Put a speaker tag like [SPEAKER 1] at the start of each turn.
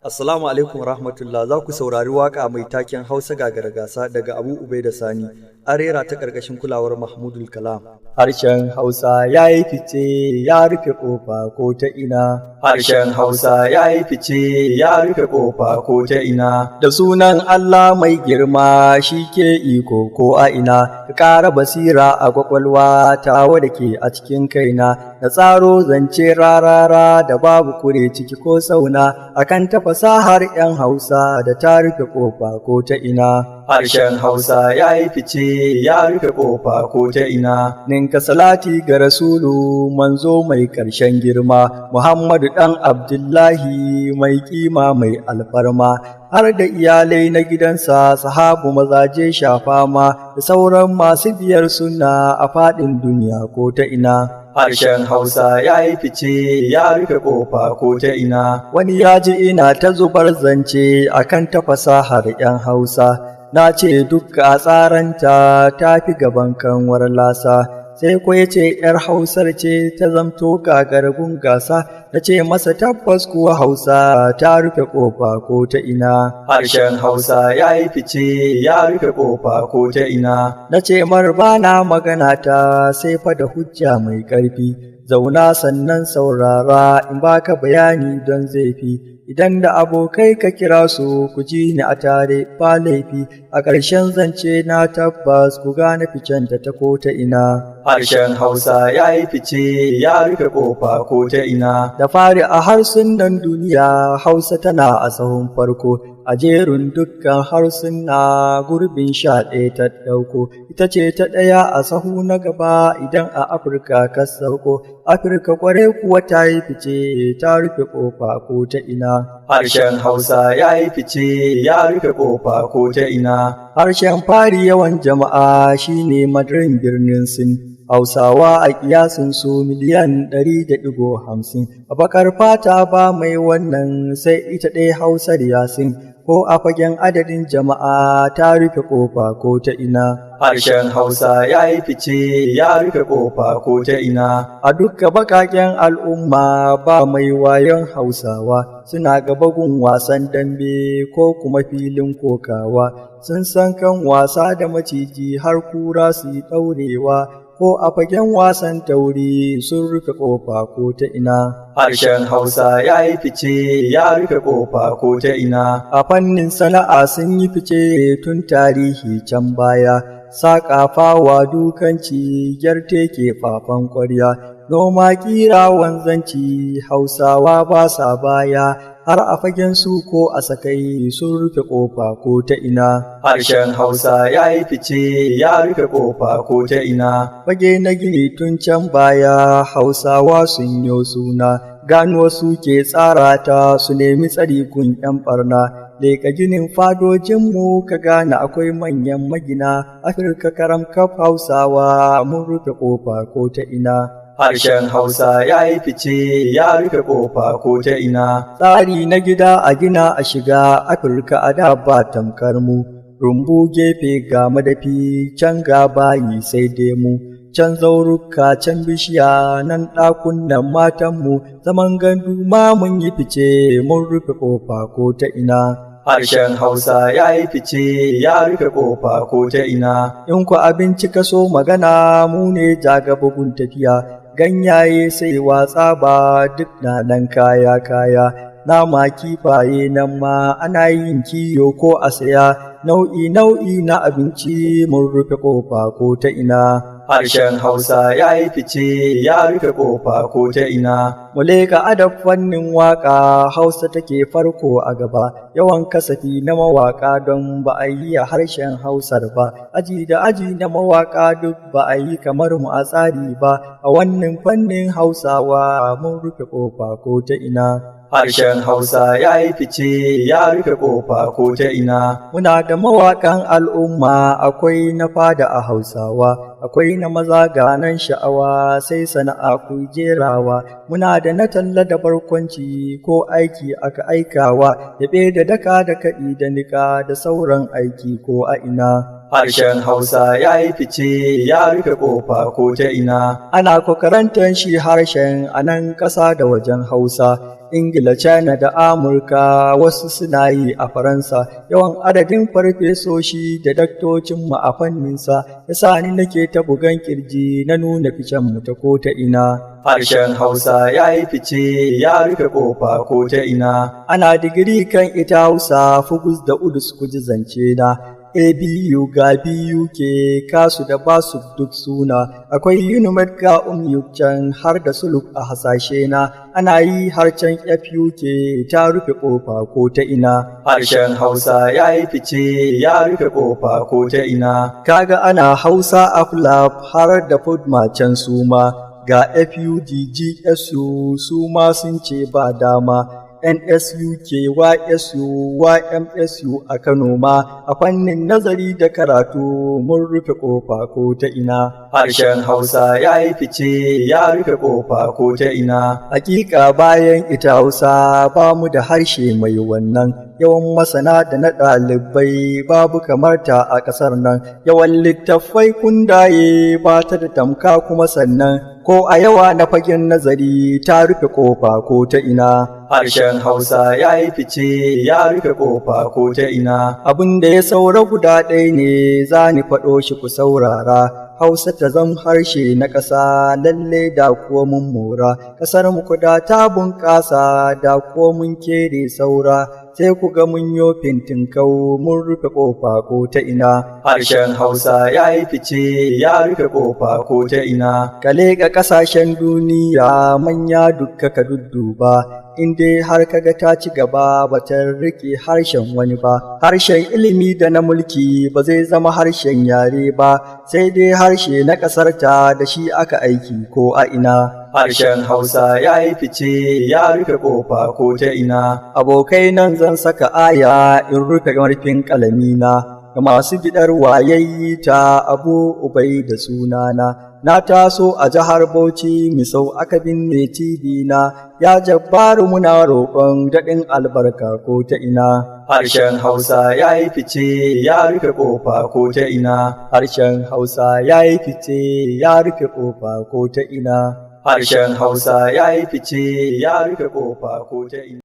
[SPEAKER 1] Assalamu alaikum rahmatullah, za ku saurari waka mai taken Hausa gagara gasa daga Abu Ubaida Sani, an rera ta ƙarƙashin kulawar Mahmudul Kalam.
[SPEAKER 2] Harshen Hausa ya yi fice ya rufe ƙofa ko ta ina.
[SPEAKER 3] Harshen Hausa ya yi fice ya rufe ƙofa ko ta ina.
[SPEAKER 2] Da sunan Allah mai girma shi ke iko ko a ina, ka ƙara basira a ƙwaƙwalwa ta wadda ke a cikin kaina, da tsaro zance rarara da babu kure ciki ko sauna, akan ta fasahar 'yan Hausa da ta rufe ƙofa ko ta ina.
[SPEAKER 3] Harshen Hausa ya yi fice ya rufe ƙofa ko ta ina.
[SPEAKER 2] Ninka salati ga Rasulu manzo mai ƙarshen girma, Muhammadu ɗan Abdullahi mai ƙima mai alfarma, har da iyalai na gidansa sahabu mazaje shafa ma, da sauran masu biyar sunna a faɗin duniya ko ta ina.
[SPEAKER 3] Harshen Hausa ya yi fice ya rufe ƙofa ko ta ina.
[SPEAKER 2] Wani ya ji ina ta zubar zance akan ta fasahar 'yan Hausa, na ce dukka tsaranta ta fi gaban kanwar lasa, sai ko ya ce ‘yar Hausar ce ta zamto gagargun gasa, na ce masa tabbas kuwa Hausa ta rufe ƙofa ko ta ina.
[SPEAKER 3] Harshen Hausa ya yi fice ya rufe ƙofa ko ta ina.
[SPEAKER 2] Na ce mar bana magana ta sai fa da hujja mai ƙarfi, zauna sannan saurara in baka bayani don zai fi. Idan da abokai ka kira su ku ji ni a tare ba laifi, a ƙarshen zance na tabbas ku gane ficenta ta ko ta ina.
[SPEAKER 3] Harshen Hausa ya yi fice ya rufe ƙofa ko ta ina.
[SPEAKER 2] Da fari a harsunan duniya Hausa tana a sahun farko, a jerin dukkan harsuna gurbin 11 ta ɗauko, ita ce ta ɗaya a sahu na gaba idan a Afirka ka sauko, Afirka ƙware kuwa ta yi fice ta rufe ƙofa ko ta ina.
[SPEAKER 3] Harshen Hausa ya yi fice ya rufe ƙofa ko ta ina.
[SPEAKER 2] Harshen fari yawan jama'a shine madarin birnin Sin. Hausawa a kiyasin su miliyan 100.50, a bakar fata ba mai wannan sai ita ɗaya Hausar Yasin, ko a fagen adadin jama'a ta rufe ƙofa ko ta ina.
[SPEAKER 3] Harshen Hausa ya yi fice ya rufe ƙofa ko ta ina.
[SPEAKER 2] A dukka baƙaƙen al'umma ba mai wayon Hausawa, suna gaba gun wasan dambe ko kuma filin kokawa, sun san kan wasa da maciji har kura su yi ɗaurewa, ko a fagen wasan tauri sun rufe ƙofa ko ta ina.
[SPEAKER 3] Harshen Hausa ya yi fice ya rufe ƙofa ko ta ina.
[SPEAKER 2] A fannin sana'a sun yi fice tun tarihi can baya, saƙa fawa dukanci gyarte ke fafan ƙwarya, noma ƙira wanzanci Hausawa ba sa baya, har a fagen su ko a sakai sun rufe ƙofa ko ta ina.
[SPEAKER 3] Harshen Hausa ya yi fice ya rufe ƙofa ko ta ina.
[SPEAKER 2] Fage na gini tun can baya Hausawa sun yo suna, gano su ke tsara ta su nemi tsari gun 'yan ɓarna. Leƙa ginin fadojinmu ka gane akwai manyan magina, Afirka karam kaf Hausawa mun rufe ƙofa ko ta ina.
[SPEAKER 3] Harshen Hausa ya yi fice ya rufe ƙofa ko ta ina.
[SPEAKER 2] Tsari na gida a gina a shiga Afirka a da ba tamkar mu, rumbu gefe ga madafi can ga bayi sai dai mu, can zauruka can bishiya nan ɗakunan matanmu, zaman gandu ma mun yi fice mun rufe ƙofa ko ta ina.
[SPEAKER 3] Harshen Hausa ya yi fice ya rufe ƙofa ko ta ina.
[SPEAKER 2] In ku abinci ka so magana mu ne jagabagun tafiya, ganyaye sai watsa ba duk na nan kaya. Nama kifaye nan ma ana yin kiyo ko a saya, nau'i na abinci mun rufe ƙofa ko ta ina.
[SPEAKER 3] Harshen Hausa ya yi fice ya rufe ƙofa ko ta ina.
[SPEAKER 2] Mu leƙa adab fannin waƙa Hausa take farko a gaba, yawan kasafi na mawaƙa don ba a yi a harshen Hausar ba, aji da aji na mawaƙa duk ba a yi kamar mu a tsari ba, a wannan fannin Hausawa mun rufe ƙofa ko ta ina.
[SPEAKER 3] Harshen Hausa ya yi fice ya rufe ƙofa ko ta ina.
[SPEAKER 2] Muna da mawaƙan al'umma, akwai na fada a Hausawa, akwai na maza ganan sha'awa sai sana'a ku jerawa, muna da na talla da barkwanci ko aiki aka aikawa, yaɓe da daka da kaɗi da niƙa da sauran aiki ko a ina.
[SPEAKER 3] Harshen Hausa ya yi fice ya rufe ƙofa ko ta ina.
[SPEAKER 2] Ana karantar shi harshen a nan ƙasa da wajen Hausa, Ingila, China da Amurka, wasu suna yi a Faransa. Yawan adadin farfesoshi da daktocinmu a fanninsa ya sa ni nake ta bugan kirji na nuna ficen mu ta ko ta ina.
[SPEAKER 3] Harshen Hausa ya yi fice ya rufe ƙofa ko ta ina.
[SPEAKER 2] Ana digiri kan ita Hausa, Fugus da Udus ku ji zance na. ABU ga BUK kasu da basu duk suna, akwai Unimed ga can har da suluk a hasashe na, ana yi harcen FUK ta rufe ƙofa ko ta ina.
[SPEAKER 3] Harshen Hausa ya yi fice ya rufe ƙofa ko ta ina.
[SPEAKER 2] Kaga ana Hausa a Flap har da Fudma su ma, ga FUDGSU su ma sun ce ba dama. NSUK, YSU, YMSU a Kano ma a fannin nazari da karatu mun rufe ƙofa ko ta ina.
[SPEAKER 3] Harshen Hausa ya yi fice ya rufe ƙofa ko ta ina.
[SPEAKER 2] Hakika bayan ita Hausa ba mu da harshe mai wannan, yawan masana da na ɗalibai babu kamar ta a ƙasar nan, yawan littattafai kundaye ba ta da tamka kuma sannan ko a yawa na fagen nazari ta rufe ƙofa ko ta ina.
[SPEAKER 3] Harshen Hausa ya yi fice ya rufe ƙofa ko ta ina.
[SPEAKER 2] Abin da ya saura guda ɗaya ne za ni faɗo shi ku saurara. Hausa ta zam harshe na ƙasa lalle da kuwa mun mora, ƙasar mu kuda ta bunƙasa da kuwa mun kere saura, sai ku ga mun yo fintinkau mun rufe ƙofa ko ta ina.
[SPEAKER 3] Harshen Hausa ya yi fice ya rufe ƙofa ko ta ina.
[SPEAKER 2] Ka leƙa ƙasashen duniya manya dukka ka dudduba, in dai har kaga ta ci gaba ba ta riƙe harshen wani ba, harshen ilimi da na mulki ba zai zama harshen yare ba, sai dai harshe na ƙasarta da shi aka aiki ko a ina.
[SPEAKER 3] Harshen Hausa ya yi fice ya rufe ƙofa ko ta ina.
[SPEAKER 2] Abokai nan zan saka aya in rufe marfin ƙalamina, ga masu bidar wayayyi ta Abu Ubai da sunana. Na taso a jihar Bauchi Misau aka binne tibina, ya Jabbaru muna roƙon daɗin albarka ko ta ina.
[SPEAKER 3] Harshen Hausa ya yi fice ya rufe ƙofa ko ta ina.
[SPEAKER 2] Harshen Hausa ya yi fice ya rufe ƙofa ko ta ina.
[SPEAKER 3] Harshen Hausa ya yi fice ya rufe ƙofa ko ta ina.